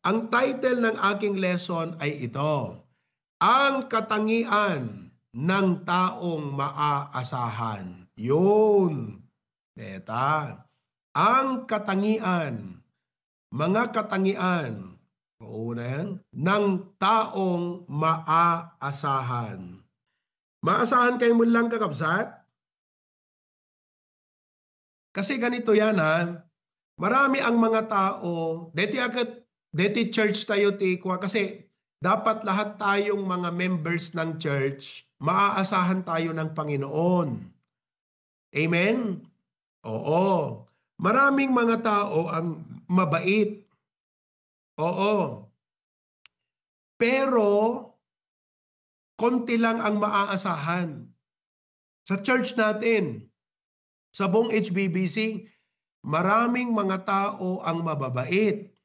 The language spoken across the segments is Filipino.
Ang title ng aking lesson ay ito, Ang Katangian ng Taong Maaasahan. Yun. Eta. Ang katangian, mga katangian, una yan, ng taong maaasahan. Maasahan kayo mo lang kakabsat? Kasi ganito yan ha, marami ang mga tao, deti church tayo tikwa kasi dapat lahat tayong mga members ng church, maaasahan tayo ng Panginoon. Amen? Oo. Maraming mga tao ang mabait. Oo. Pero, konti lang ang maaasahan. Sa church natin, sa buong HBBC, maraming mga tao ang mababait.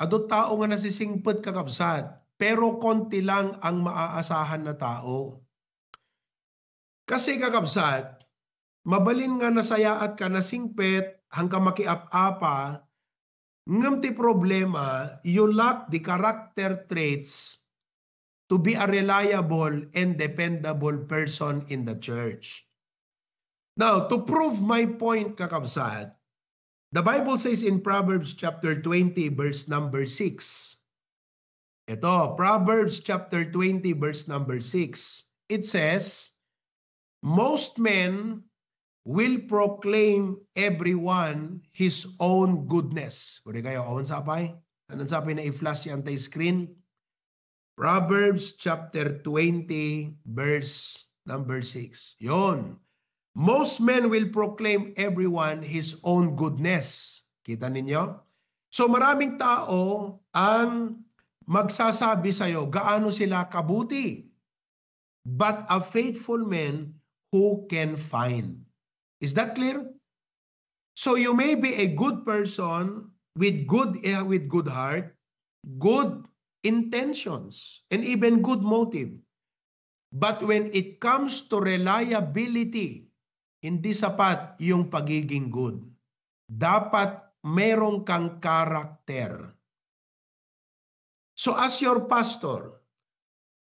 Adot tao nga nasisingpet kakabsat, pero konti lang ang maaasahan na tao. Kasi kakabsat, mabalin nga nasayaat ka nasingpet, hanggang makiap-apa, ngam ti problema, you lack the character traits to be a reliable and dependable person in the church. Now, to prove my point, kakabsat, the Bible says in Proverbs chapter 20, verse number 6. Ito, Proverbs chapter 20, verse number 6. It says, most men will proclaim everyone his own goodness. Pwede kayo, awan sapay? Anong sapay na i-flash yung anti-screen? Proverbs chapter 20, verse number 6. Yon. Most men will proclaim everyone his own goodness. Kita ninyo? So maraming tao ang magsasabi sa'yo gaano sila kabuti. But a faithful man who can find. Is that clear? So you may be a good person with good heart, good intentions, and even good motive. But when it comes to reliability, hindi sapat yung pagiging good. Dapat merong kang karakter. So as your pastor,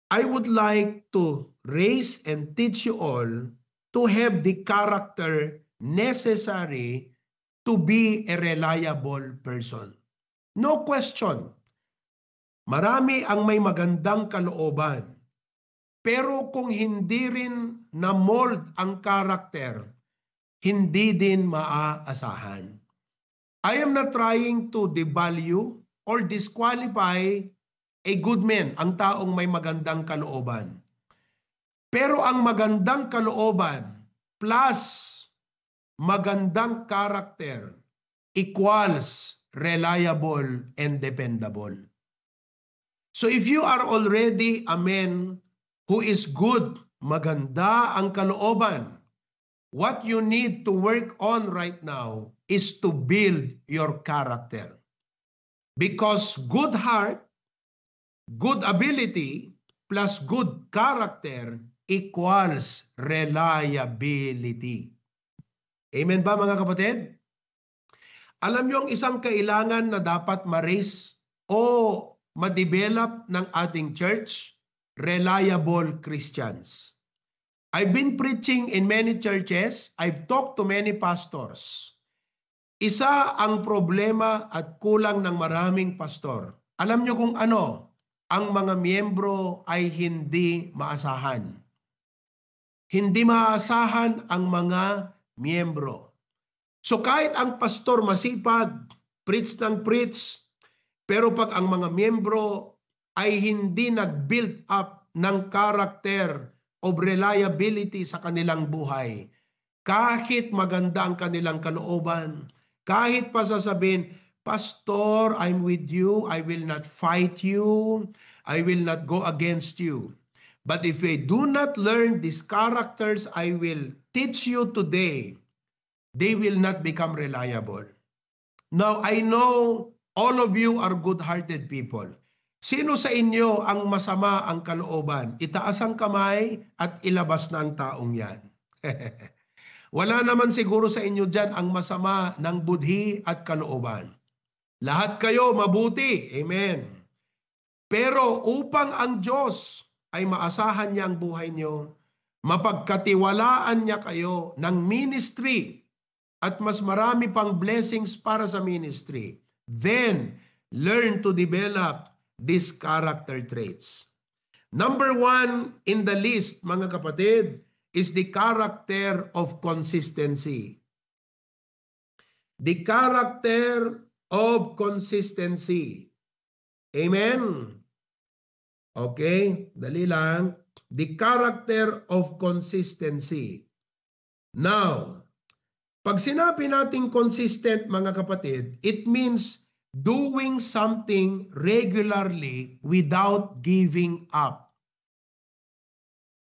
I would like to raise and teach you all to have the character necessary to be a reliable person. No question. Marami ang may magandang kalooban. Pero kung hindi rin na-mold ang karakter, hindi din maaasahan. I am not trying to devalue or disqualify a good man, ang taong may magandang kalooban. Pero ang magandang kalooban plus magandang karakter equals reliable and dependable. So if you are already a man who is good, maganda ang kalooban, what you need to work on right now is to build your character. Because good heart, good ability, plus good character equals reliability. Amen ba mga kapatid? Alam niyo ang isang kailangan na dapat ma-raise o ma-develop ng ating church? Reliable Christians. I've been preaching in many churches. I've talked to many pastors. Isa ang problema at kulang ng maraming pastor. Alam niyo kung ano? Ang mga miyembro ay hindi maasahan. Hindi maasahan ang mga miyembro. So kahit ang pastor masipag, preach ng preach, pero pag ang mga miyembro ay hindi nag-build up ng character of reliability sa kanilang buhay, kahit maganda ang kanilang kalooban, kahit pa sasabihin, Pastor, I'm with you, I will not fight you, I will not go against you. But if we do not learn these characters I will teach you today, they will not become reliable. Now, I know all of you are good-hearted people. Sino sa inyo ang masama ang kalooban? Itaas ang kamay at ilabas na ang taong yan. Wala naman siguro sa inyo dyan ang masama ng budhi at kalooban. Lahat kayo mabuti. Amen. Pero upang ang Diyos ay maasahan niya ang buhay niyo, mapagkatiwalaan niya kayo ng ministry at mas marami pang blessings para sa ministry, then learn to develop these character traits. Number 1 in the list, mga kapatid, is the character of consistency. The character of consistency. Amen? Okay? Dali lang. The character of consistency. Now, pag sinabi natin consistent, mga kapatid, it means doing something regularly without giving up.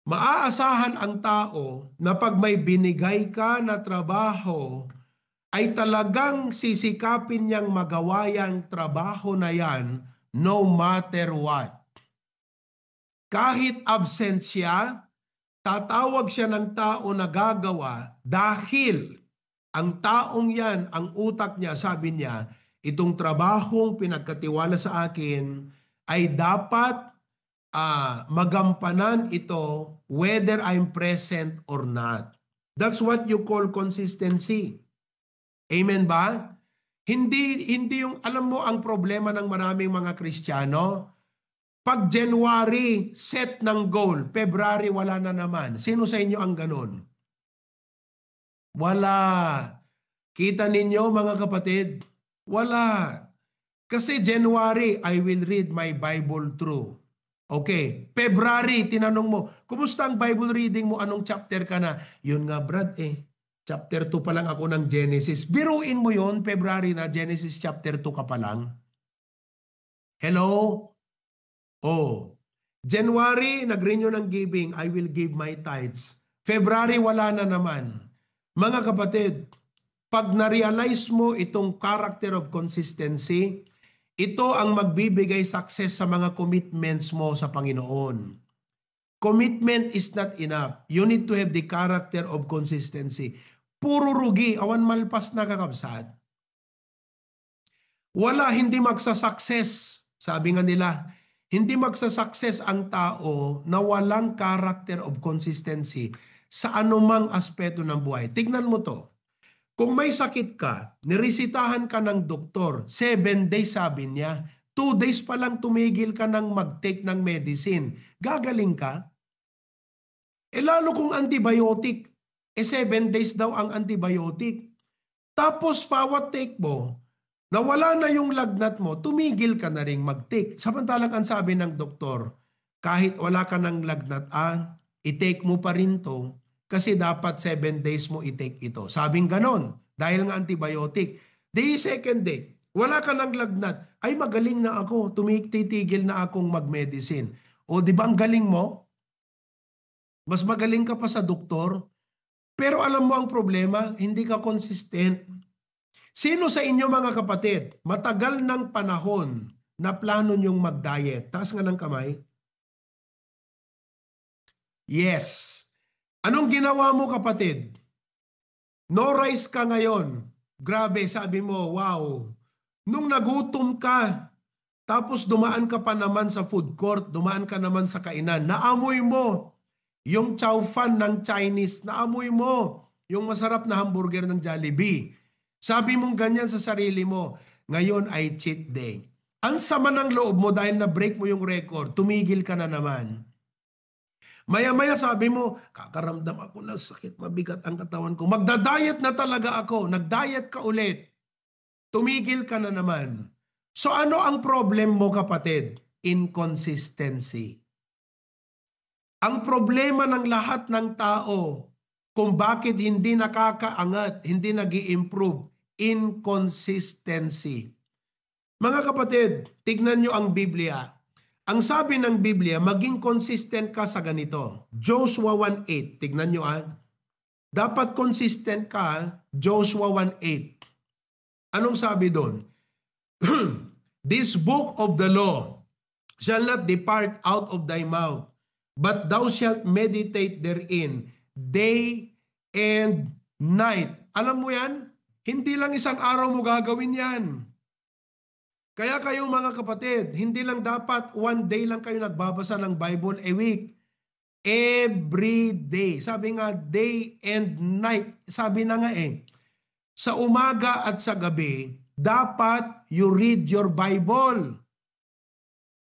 Maaasahan ang tao na pag may binigay ka na trabaho, ay talagang sisikapin niyang magawa yung trabaho na yan no matter what. Kahit absent siya, tatawag siya ng tao na gagawa dahil ang taong yan, ang utak niya, sabi niya, itong trabahong pinagkatiwala sa akin ay dapat magampanan ito whether I'm present or not. That's what you call consistency. Amen ba? Hindi yung, alam mo ang problema ng maraming mga Kristiyano, pag January, set ng goal, February, wala na naman. Sino sa inyo ang ganun? Wala. Kita ninyo mga kapatid? Wala. Kasi January, I will read my Bible through. Okay. February, tinanong mo, kumusta ang Bible reading mo? Anong chapter ka na? Yun nga Brad Chapter 2 pa lang ako ng Genesis. Biruin mo yun, February na, Genesis chapter 2 ka pa lang. Hello? Oh. January, nag-renew ng giving, I will give my tithes. February, wala na naman. Mga kapatid, pag na-realize mo itong character of consistency, ito ang magbibigay success sa mga commitments mo sa Panginoon. Commitment is not enough. You need to have the character of consistency. Puro rugi, awan malpas na kakabsat. Wala, hindi magsasucess. Sabi nga nila, hindi magsasucess ang tao na walang character of consistency sa anumang aspeto ng buhay. Tignan mo to. Kung may sakit ka, niresitahan ka ng doktor, 7 days sabi niya, 2 days pa lang tumigil ka ng mag-take ng medicine. Gagaling ka? Lalo kung antibiotic, 7 days daw ang antibiotic. Tapos bawat take mo, nawala na yung lagnat mo, tumigil ka na rin mag-take. Samantalang ang sabi ng doktor, kahit wala ka ng lagnat, i-take mo pa rin to kasi dapat 7 days mo i-take ito. Sabing ganon, dahil nga antibiotic. The second day, wala ka ng lagnat, ay magaling na ako, titigil na akong mag-medicine. O di ba ang galing mo? Mas magaling ka pa sa doktor. Pero alam mo ang problema, hindi ka consistent. Sino sa inyo mga kapatid, matagal ng panahon na plano nyong mag-diet? Taas nga ng kamay. Yes. Anong ginawa mo kapatid? No rice ka ngayon. Grabe, sabi mo, wow. Nung nagutom ka, tapos dumaan ka pa naman sa food court, dumaan ka naman sa kainan, naamoy mo yung chow fan ng Chinese, naamoy mo yung masarap na hamburger ng Jollibee. Sabi mong ganyan sa sarili mo, ngayon ay cheat day. Ang sama ng loob mo dahil na-break mo yung record, tumigil ka na naman. Maya-maya sabi mo, kakaramdam ako ng sakit, mabigat ang katawan ko. Magda-diet na talaga ako. Nag-diet ka ulit. Tumigil ka na naman. So ano ang problem mo kapatid? Inconsistency. Ang problema ng lahat ng tao kung bakit hindi nakakaangat, hindi nag-i-improve, inconsistency. Mga kapatid, tignan nyo ang Biblia. Ang sabi ng Biblia, maging consistent ka sa ganito. Joshua 1:8. Tignan nyo Dapat consistent ka, Joshua 1:8. Anong sabi doon? This book of the law shall not depart out of thy mouth, but thou shalt meditate therein day and night. Alam mo yan? Hindi lang isang araw mo gagawin yan. Kaya kayo mga kapatid, hindi lang dapat one day lang kayo nagbabasa ng Bible a week. Every day. Sabi nga, day and night. Sabi na nga sa umaga at sa gabi, dapat you read your Bible.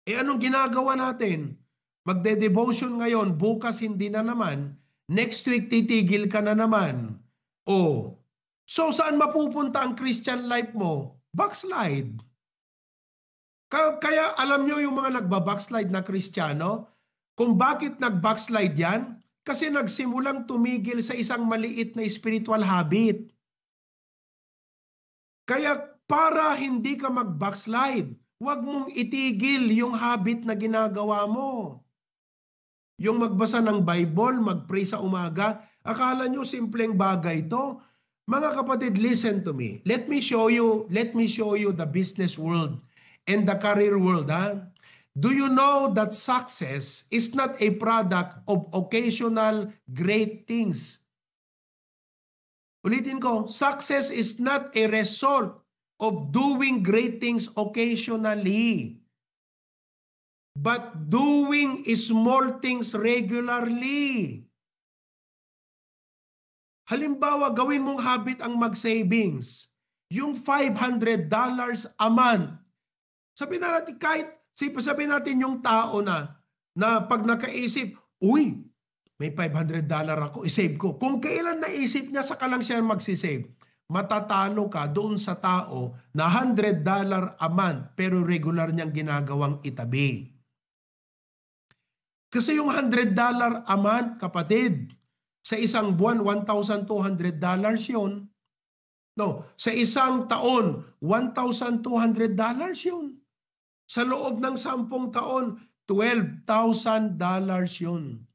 Anong ginagawa natin? Magde-devotion ngayon, bukas hindi na naman, next week titigil ka na naman. So saan mapupunta ang Christian life mo? Backslide. Kaya alam nyo yung mga nagbabackslide na Kristiyano, kung bakit nag-backslide yan? Kasi nagsimulang tumigil sa isang maliit na spiritual habit. Kaya para hindi ka mag-backslide, huwag mong itigil yung habit na ginagawa mo. Yung magbasa ng Bible, mag-pray sa umaga, akala nyo simpleng bagay ito? Mga kapatid, listen to me. Let me show you the business world and the career world. Do you know that success is not a product of occasional great things? Ulitin ko, success is not a result of doing great things occasionally, but doing small things regularly. Halimbawa, gawin mong habit ang mag-savings. Yung $500 a month. Sabihin natin yung tao na pag nakaisip, uy, may $500 ako, isave ko. Kung kailan naisip niya, saka lang siya magsisave. Matatalo ka doon sa tao na $100 a month pero regular niyang ginagawang itabi. Kasi yung $100 a month, kapatid, sa isang buwan, $1,200 yun. No, sa isang taon, $1,200 yun. Sa loob ng 10 taon, $12,000 yun.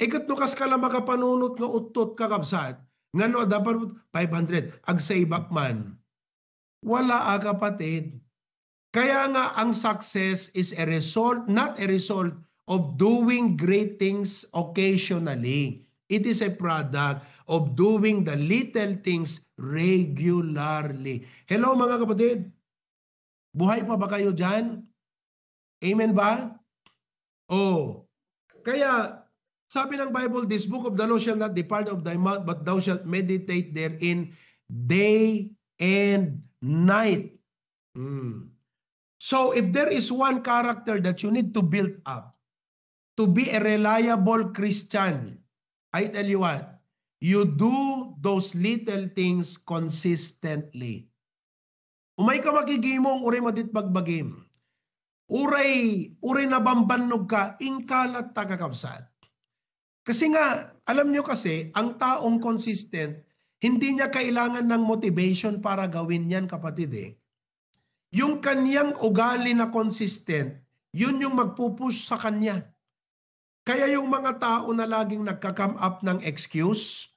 Ikatnukas ka lang makapanunot nga utot kakabsat. Nga no, dapat 500, ag-save man. Wala kapatid. Kaya nga ang success is a result, not a result of doing great things occasionally. It is a product of doing the little things regularly. Hello mga kapatid. Buhay pa ba kayo dyan? Amen ba? Kaya sabi ng Bible, this book of the law shall not depart of thy mouth, but thou shalt meditate therein day and night. So if there is one character that you need to build up to be a reliable Christian, I tell you what, you do those little things consistently. Umay ka makigimong, uray madit bagbagim. Uray na bambanog ka, ingkalat tagakabsat. Kasi nga, alam nyo kasi, ang taong consistent, hindi niya kailangan ng motivation para gawin yan, kapatid . Yung kanyang ugali na consistent, yun yung magpupush sa kanya. Kaya yung mga tao na laging nagka-come up ng excuse,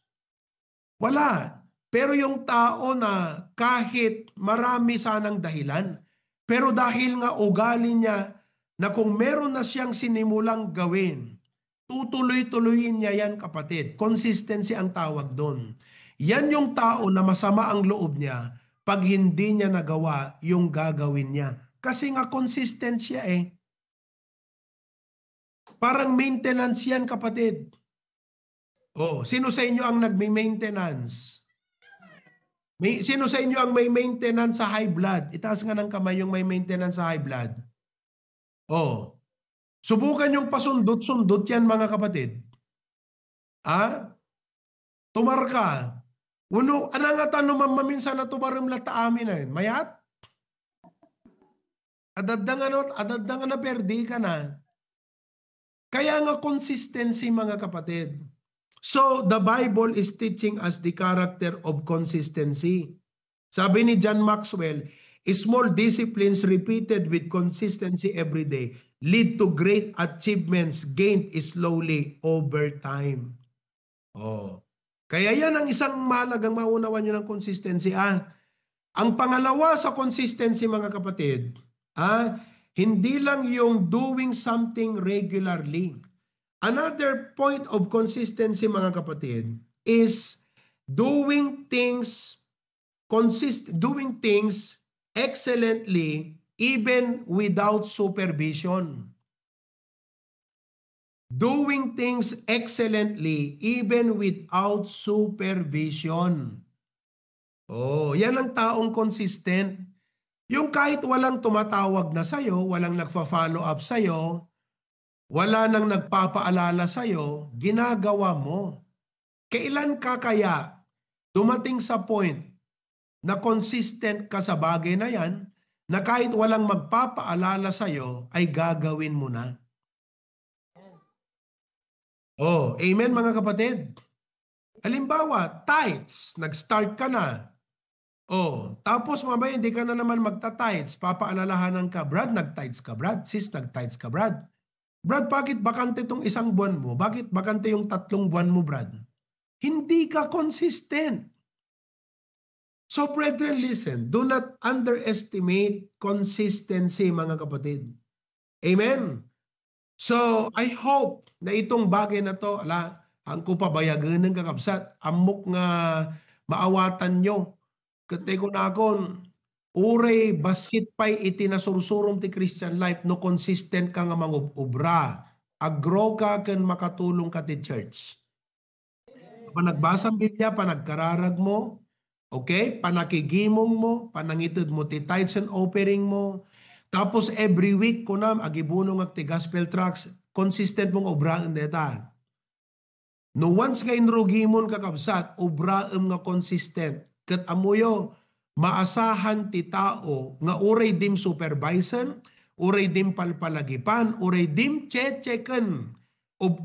wala. Pero yung tao na kahit marami sanang dahilan, pero dahil nga ugali niya na kung meron na siyang sinimulang gawin, tutuloy-tuloyin niya yan, kapatid. Consistency ang tawag doon. Yan yung tao na masama ang loob niya pag hindi niya nagawa yung gagawin niya. Kasi nga consistent siya . Parang maintenance yan, kapatid. Sino sa inyo ang nagme-maintenance? Sino sa inyo ang may maintenance sa high blood? Itaas nga ng kamay yung may maintenance sa high blood. Subukan yung pasundot-sundot yan, mga kapatid. Tumar ka. Anangatan no maminsan na tumarim lata amin na yun. Mayat? Adadang na perdi ka na. Kaya nga consistency, mga kapatid. So, the Bible is teaching us the character of consistency. Sabi ni John Maxwell, small disciplines repeated with consistency every day lead to great achievements gained slowly over time. Kaya yan ang isang mahalagang maunawan nyo ng consistency. Ang pangalawa sa consistency, mga kapatid, hindi lang yung doing something regularly. Another point of consistency, mga kapatid, is doing things excellently even without supervision. Doing things excellently even without supervision. Oh, yan ang taong consistent. Yung kahit walang tumatawag na sa'yo, walang nagfa-follow up sa'yo, wala nang nagpapaalala sa'yo, ginagawa mo. Kailan ka kaya dumating sa point na consistent ka sa bagay na yan, na kahit walang magpapaalala sa'yo, ay gagawin mo na? Oh, amen mga kapatid. Halimbawa, tithes, nag-start ka na. Oh, tapos mamaya hindi ka na naman magta-tithes, papaalalahanan ka, Brad, nag-tithes ka, Brad. Sis, nag-tithes ka, Brad. Brad, bakit bakante itong 1 buwan mo? Bakit bakante yung 3 buwan mo, Brad? Hindi ka consistent. So, brethren, listen, do not underestimate consistency, mga kapatid. Amen? So, I hope na itong bagay na to, ang kupabayagan ng kakabsat, amok nga maawatan nyo. Katay ko na akon, uray basit pa'y itinasursurom ti Christian life no consistent ka nga mangubra. Agro ka kan makatulong ka ti church. Panagbasang Biblia, panagkararag mo, okay? Panakigimong mo, panangitid mo ti tithes and offering mo. Tapos every week ko na agibunong ag ti gospel tracts, consistent mong obraan deta. No once nga inrugimon kakabsat, obraem nga consistent. Kat amuyo, maasahan ti tao nga uray dim supervision, uray dim palpalagipan, uray dim chechekan,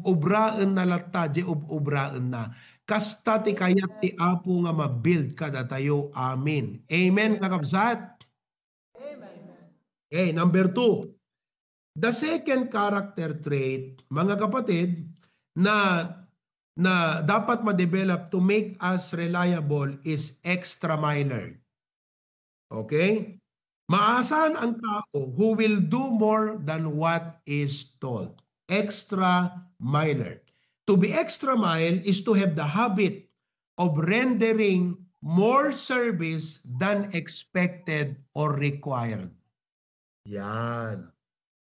obraan na latta, di obraan na. Kasta ti kayat ti Apo nga mabuild kada tayo. Amen. Amen kakabsat. Okay, number 2. The second character trait, mga kapatid, na dapat ma-develop to make us reliable is extra miler. Okay? Maasahan ang tao who will do more than what is told. Extra miler. To be extra mile is to have the habit of rendering more service than expected or required. Yan.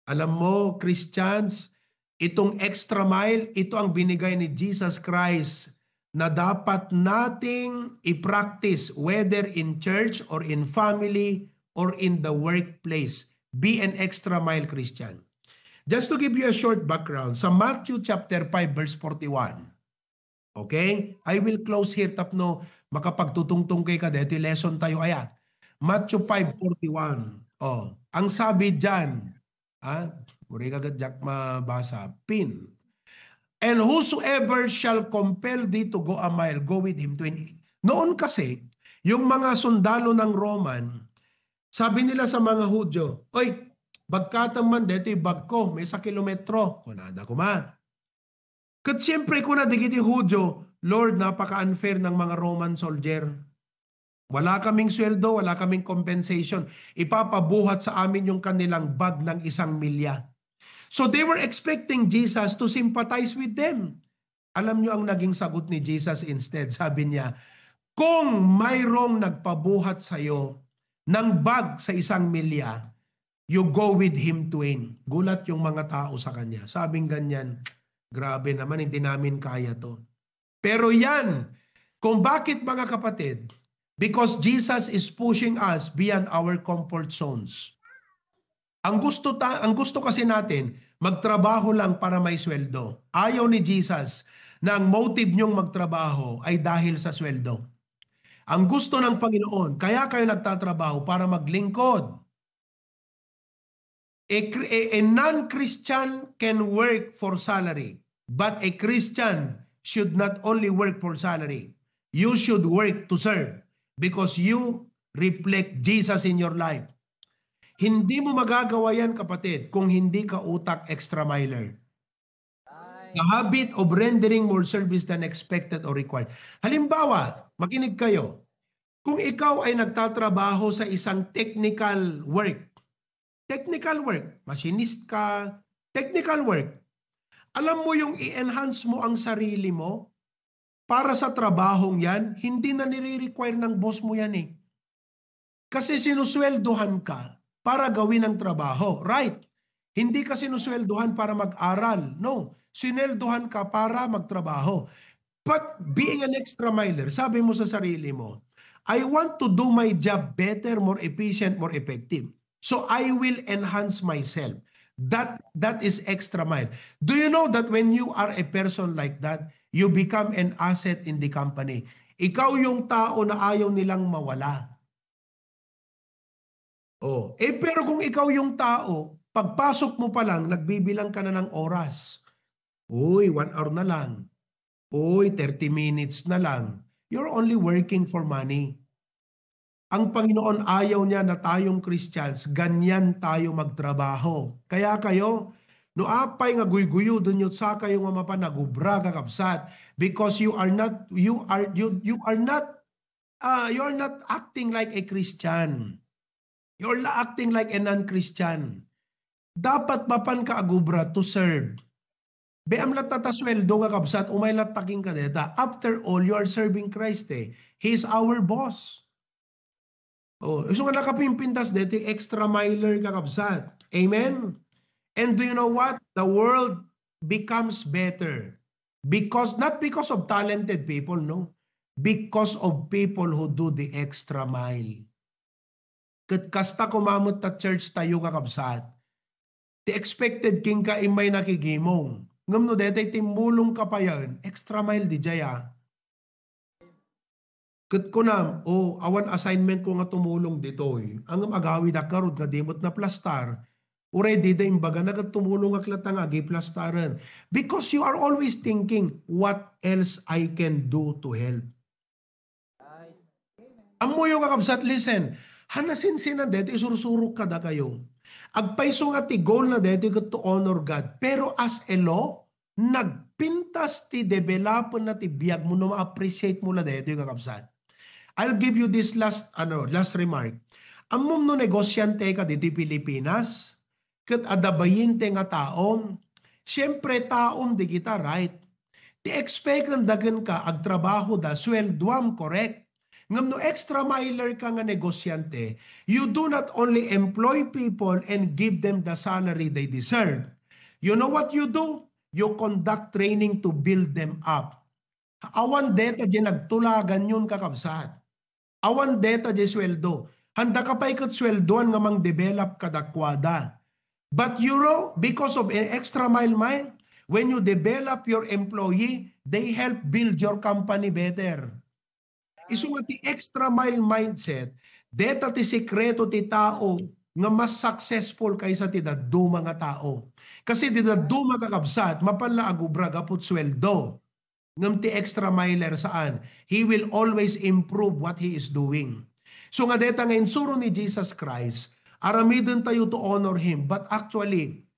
Alam mo, Christians, itong extra mile, ito ang binigay ni Jesus Christ na dapat nating i-practice whether in church or in family or in the workplace. Be an extra mile Christian. Just to give you a short background, sa Matthew chapter 5 verse 41. Okay? I will close here tapno makapagtutungtong kay kadeti lesson tayo aya. Matthew 5:41. Oh, ang sabi diyan, uri kagad jak mabasa, pin. And whosoever shall compel thee to go a mile, go with him 20. Noon kasi, yung mga sundalo ng Roman, sabi nila sa mga Hudyo, oy, bagkatang man dito yung bag ko, may 1 kilometro. Kunada ko man. Kat siyempre kung na digiti Hudyo, Lord, napaka-unfair ng mga Roman soldier. Wala kaming sweldo, wala kaming compensation. Ipapabuhat sa amin yung kanilang bag ng 1 milya. So they were expecting Jesus to sympathize with them. Alam nyo ang naging sagot ni Jesus instead. Sabi niya, kung mayroong nagpabuhat sa'yo ng bag sa 1 milya, you go with him twain. Gulat yung mga tao sa kanya. Sabing ganyan, grabe naman, hindi namin kaya to. Pero yan, kung bakit mga kapatid, because Jesus is pushing us beyond our comfort zones. Ang gusto kasi natin, magtrabaho lang para may sweldo. Ayaw ni Jesus na ang motive niyong magtrabaho ay dahil sa sweldo. Ang gusto ng Panginoon, kaya kayo nagtatrabaho para maglingkod. A non-Christian can work for salary, but a Christian should not only work for salary. You should work to serve. Because you reflect Jesus in your life. Hindi mo magagawa yan, kapatid, kung hindi ka utak extra miler. The habit of rendering more service than expected or required. Halimbawa, makinig kayo. Kung ikaw ay nagtatrabaho sa isang technical work, machinist ka, technical work, alam mo yung i-enhance mo ang sarili mo, para sa trabahong yan, hindi na nire-require ng boss mo yan eh. Kasi sinusweldohan ka para gawin ang trabaho. Right? Hindi ka sinusweldohan para mag-aral. No. Sineldohan ka para magtrabaho. But being an extra miler, sabi mo sa sarili mo, I want to do my job better, more efficient, more effective. So I will enhance myself. That is extra mile. Do you know that when you are a person like that, you become an asset in the company? Ikaw yung tao na ayaw nilang mawala. Oh, pero kung ikaw yung tao, pagpasok mo pa lang, nagbibilang ka na ng oras. Uy, 1 hour na lang. Uy, 30 minutes na lang. You're only working for money. Ang Panginoon ayaw niya na tayong Christians, ganyan tayo magtrabaho. Kaya kayo, no apay nga guyguyo dun yun sa kayo nga mapanagubra kakabsat because you are not acting like a Christian. You're acting like a non-Christian. Dapat mapan ka agubra to serve. Beam lat tatasweldo nga kabsat, umay lat taking ka deta. After all, you are serving Christ eh. He is our boss. Oh, so nga nakapimpintas dito, extra miler ka kabsat. Amen? And do you know what? The world becomes better. Not because of talented people, no. Because of people who do the extra mile. Kasta kumamot ta church tayo kakabsat. The expected king ka imay nakigimong. Ngam no detay timulong ka pa yan, extra mile di jaya. Kat ko na, awan assignment ko nga tumulong dito eh. Ang agawi da karod nga dimot na plastar. Already da imbaga nagatumulong aklat nga plastaran. Because you are always thinking, what else I can do to help? Amo yung kakabsat, listen. Hanasin sinan dito, isursurok ka da kayo. Agpaiso nga ti goal na dito to honor God. Pero as a law, nagpintas ti develop na ti biyag mo na ma-appreciate mo na dito yung kakabsat. I'll give you this last remark. Amom no negosyante ka dito Pilipinas, kat adabayinte nga taom, siyempre taom di kita, right? Ti expect ang dagan ka, agtrabaho da, swelduam, correct? Ngam no extra miler ka nga negosyante, you do not only employ people and give them the salary they deserve. You know what you do? You conduct training to build them up. Awan deta di nagtulagan yun kakabsat. Awan deta di sweldo. Handa ka pa ikot sweldoan nga mang develop kadakwada. But you know, because of an extra mile, when you develop your employee, they help build your company better. Isu nga ti extra mile mindset, deta ti sekreto ti tao nga mas successful kaysa ti daddu mga tao. Kasi ti daddu mga kakabsat, mapanla agubra gapot sweldo. Ngam ti extra miler saan? He will always improve what he is doing. So nga deta nga insuro ni Jesus Christ, aramidon tayo to honor Him. But actually,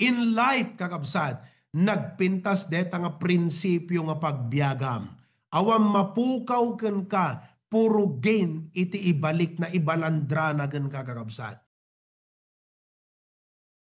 in life kakabsat, nagpintas deta nga prinsipyo nga pagbiagam. Awam mapukaw ken ka, puro gain iti ibalik na ibalandra na gan kakabsat.